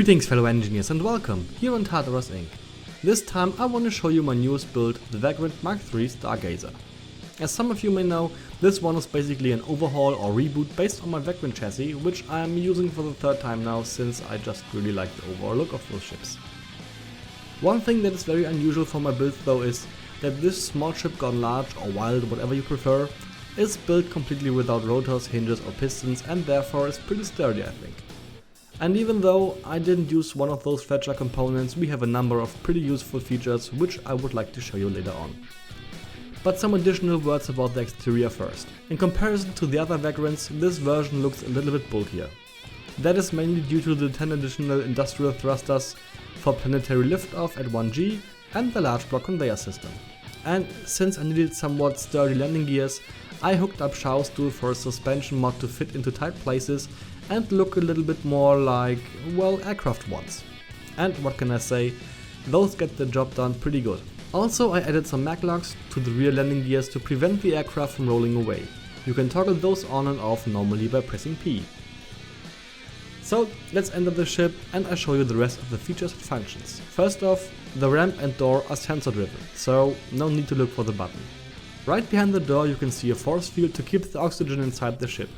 Greetings fellow engineers and welcome here on Tartaross Inc. This time I want to show you my newest build, the Vagrant MK3 Stargazer. As some of you may know, this one is basically an overhaul or reboot based on my Vagrant chassis, which I am using for the third time now since I just really like the overall look of those ships. One thing that is very unusual for my build though is that this small ship gone large or wild, whatever you prefer, is built completely without rotors, hinges or pistons and therefore is pretty sturdy I think. And even though I didn't use one of those fragile components, we have a number of pretty useful features which I would like to show you later on. But some additional words about the exterior first. In comparison to the other Vagrants, this version looks a little bit bulkier. That is mainly due to the 10 additional industrial thrusters for planetary liftoff at 1G and the large block conveyor system. And since I needed somewhat sturdy landing gears, I hooked up shower stool for a suspension mod to fit into tight places and look a little bit more like, well, aircraft ones. And what can I say, those get the job done pretty good. Also I added some mag locks to the rear landing gears to prevent the aircraft from rolling away. You can toggle those on and off normally by pressing P. So let's enter the ship and I show you the rest of the features and functions. First off, the ramp and door are sensor driven, so no need to look for the button. Right behind the door you can see a force field to keep the oxygen inside the ship.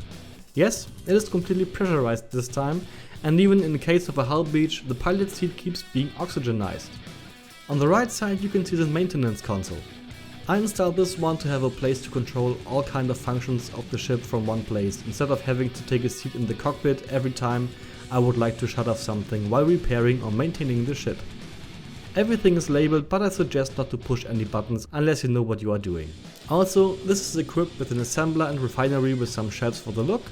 Yes, it is completely pressurized this time, and even in case of a hull breach, the pilot seat keeps being oxygenized. On the right side you can see the maintenance console. I installed this one to have a place to control all kind of functions of the ship from one place, instead of having to take a seat in the cockpit every time I would like to shut off something while repairing or maintaining the ship. Everything is labeled, but I suggest not to push any buttons unless you know what you are doing. Also, this is equipped with an assembler and refinery with some shelves for the look,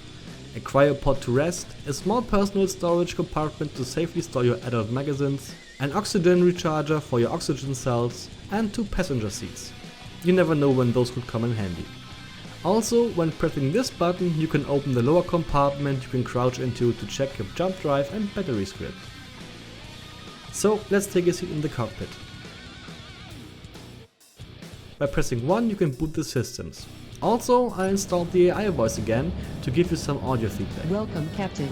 a cryopod to rest, a small personal storage compartment to safely store your adult magazines, an oxygen recharger for your oxygen cells, and 2 passenger seats. You never know when those could come in handy. Also, when pressing this button you can open the lower compartment you can crouch into to check your jump drive and battery script. So let's take a seat in the cockpit. By pressing 1 you can boot the systems. Also, I installed the AI voice again to give you some audio feedback. Welcome, Captain.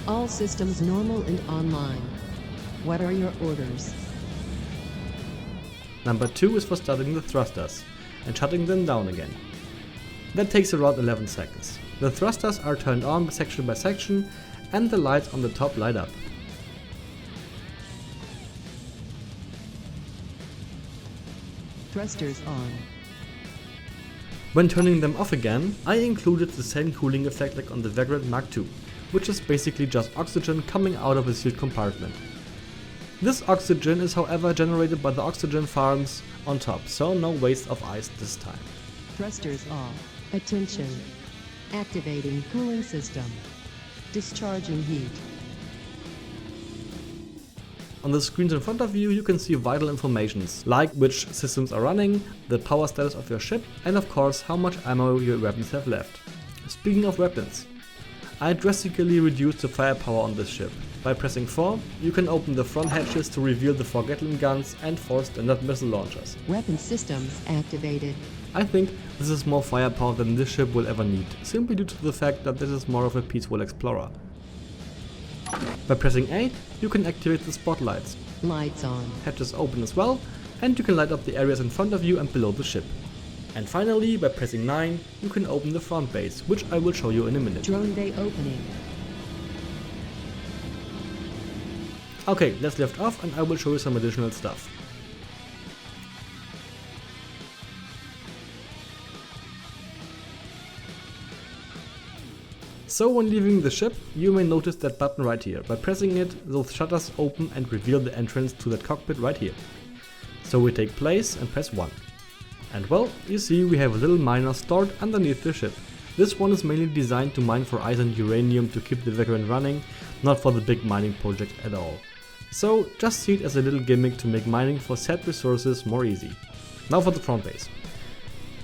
All systems normal and online. What are your orders? Number 2 is for starting the thrusters and shutting them down again. That takes around 11 seconds. The thrusters are turned on section by section and the lights on the top light up. Thrusters on. When turning them off again, I included the same cooling effect like on the Vagrant MK2, which is basically just oxygen coming out of a sealed compartment. This oxygen is however generated by the oxygen farms on top, so no waste of ice this time. Thrusters off. Attention. Activating cooling system. Discharging heat. On the screens in front of you, you can see vital informations, like which systems are running, the power status of your ship, and of course how much ammo your weapons have left. Speaking of weapons, I drastically reduced the firepower on this ship. By pressing 4, you can open the front hatches to reveal the 4 Gatling guns and 4 standard missile launchers. Weapon systems activated. I think this is more firepower than this ship will ever need, simply due to the fact that this is more of a peaceful explorer. By pressing 8, you can activate the spotlights. Lights on. Hatches open as well, and you can light up the areas in front of you and below the ship. And finally, by pressing 9, you can open the front base, which I will show you in a minute. Drone bay opening. Okay, let's lift off and I will show you some additional stuff. So when leaving the ship, you may notice that button right here. By pressing it, those shutters open and reveal the entrance to that cockpit right here. So we take place and press 1. And well, you see we have a little miner stored underneath the ship. This one is mainly designed to mine for ice and uranium to keep the Vagrant running, not for the big mining project at all. So just see it as a little gimmick to make mining for said resources more easy. Now for the front base.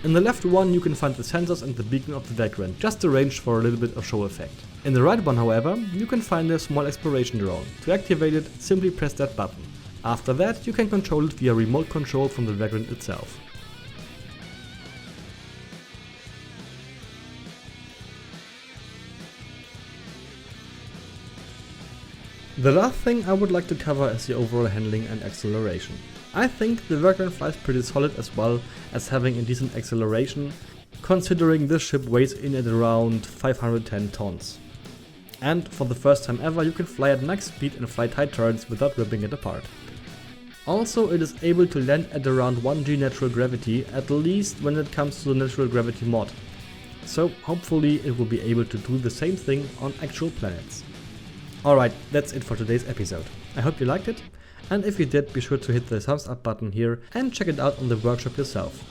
In the left one you can find the sensors and the beacon of the Vagrant, just arranged for a little bit of show effect. In the right one however, you can find a small exploration drone. To activate it, simply press that button. After that you can control it via remote control from the Vagrant itself. The last thing I would like to cover is the overall handling and acceleration. I think the Vagrant flies pretty solid as well as having a decent acceleration, considering this ship weighs in at around 510 tons. And for the first time ever you can fly at max speed and fly tight turns without ripping it apart. Also, it is able to land at around 1g natural gravity, at least when it comes to the natural gravity mod. So hopefully it will be able to do the same thing on actual planets. Alright, that's it for today's episode. I hope you liked it, and if you did, be sure to hit the thumbs up button here and check it out on the workshop yourself.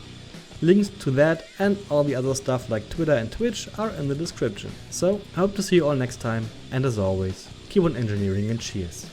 Links to that and all the other stuff like Twitter and Twitch are in the description. So, I hope to see you all next time, and as always, keep on engineering and cheers.